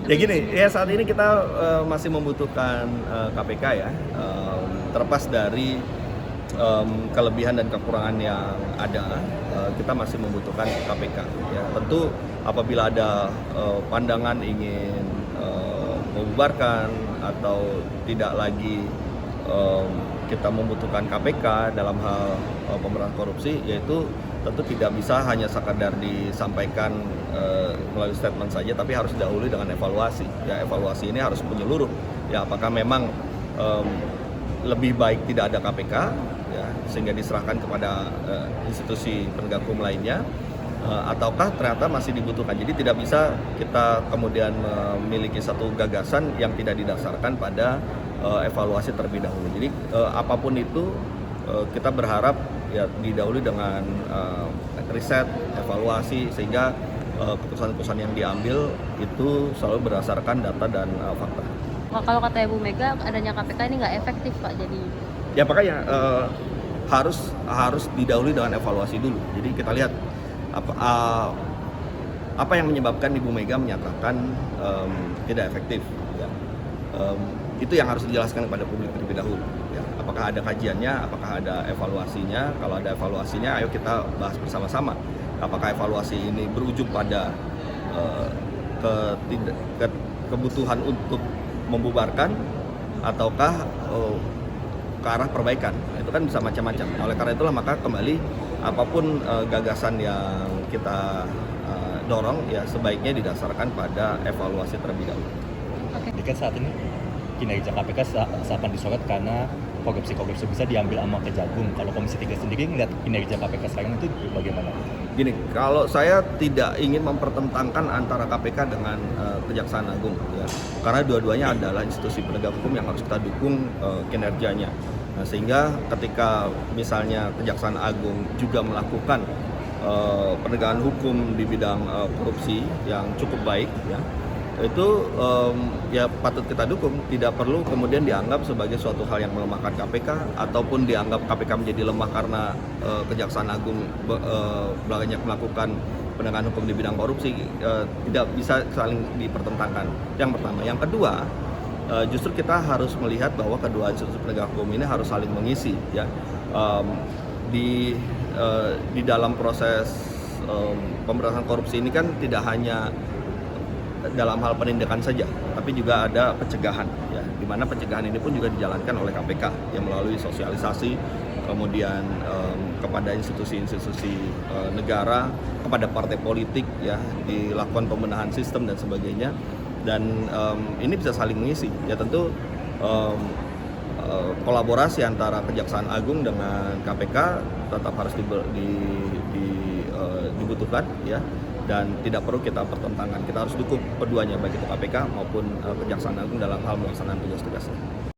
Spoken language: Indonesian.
Ya gini, ya saat ini kita masih membutuhkan KPK ya, terlepas dari kelebihan dan kekurangan yang ada, kita masih membutuhkan KPK. Ya, tentu apabila ada pandangan ingin membubarkan atau tidak lagi kita membutuhkan KPK dalam hal pemberantasan korupsi, yaitu tentu tidak bisa hanya sekadar disampaikan melalui statement saja, tapi harus didahului dengan evaluasi. Ya, evaluasi ini harus menyeluruh. Ya, apakah memang lebih baik tidak ada KPK, ya, sehingga diserahkan kepada institusi penegak hukum lainnya, ataukah ternyata masih dibutuhkan. Jadi tidak bisa kita kemudian memiliki satu gagasan yang tidak didasarkan pada evaluasi terlebih dahulu. Jadi apapun itu kita berharap ya didahului dengan riset, evaluasi, sehingga keputusan-keputusan yang diambil itu selalu berdasarkan data dan fakta. Kalau kata Ibu Mega, adanya KPK ini nggak efektif Pak, jadi Ya makanya harus didahului dengan evaluasi dulu. Jadi kita lihat apa yang menyebabkan Ibu Mega menyatakan tidak efektif. Ya. Itu yang harus dijelaskan kepada publik terlebih dahulu. Ya. Apakah ada kajiannya, apakah ada evaluasinya? Kalau ada evaluasinya, ayo kita bahas bersama-sama. Apakah evaluasi ini berujung pada kebutuhan untuk membubarkan, ataukah ke arah perbaikan? Itu kan bisa macam-macam. Oleh karena itulah maka kembali apapun gagasan yang kita dorong, ya sebaiknya didasarkan pada evaluasi terlebih dahulu. Jadi kan saat ini kinerja KPK seakan disorot karena korupsi bisa diambil sama Kejagung. Kalau Komisi 3 sendiri ngeliat kinerja KPK sekarang itu bagaimana? Gini, kalau saya tidak ingin mempertentangkan antara KPK dengan Kejaksaan Agung, ya, karena dua-duanya adalah institusi penegak hukum yang harus kita dukung kinerjanya. Nah, sehingga ketika misalnya Kejaksaan Agung juga melakukan penegakan hukum di bidang korupsi yang cukup baik, ya, itu ya patut kita dukung. Tidak perlu kemudian dianggap sebagai suatu hal yang melemahkan KPK, ataupun dianggap KPK menjadi lemah karena Kejaksaan Agung banyak melakukan penegakan hukum di bidang korupsi. Tidak bisa saling dipertentangkan. Yang pertama. Yang kedua, justru kita harus melihat bahwa kedua institusi penegak hukum ini harus saling mengisi, ya. Di dalam proses pemberantasan korupsi ini kan tidak hanya dalam hal penindakan saja, tapi juga ada pencegahan, ya, di mana pencegahan ini pun juga dijalankan oleh KPK yang melalui sosialisasi, kemudian kepada institusi-institusi negara, kepada partai politik, ya, dilakukan pembenahan sistem dan sebagainya, dan ini bisa saling mengisi. Ya tentu kolaborasi antara Kejaksaan Agung dengan KPK tetap harus dibutuhkan, ya. Dan tidak perlu kita pertentangkan, kita harus dukung keduanya, baik itu KPK maupun Kejaksaan Agung dalam hal melaksanakan tugas-tugasnya.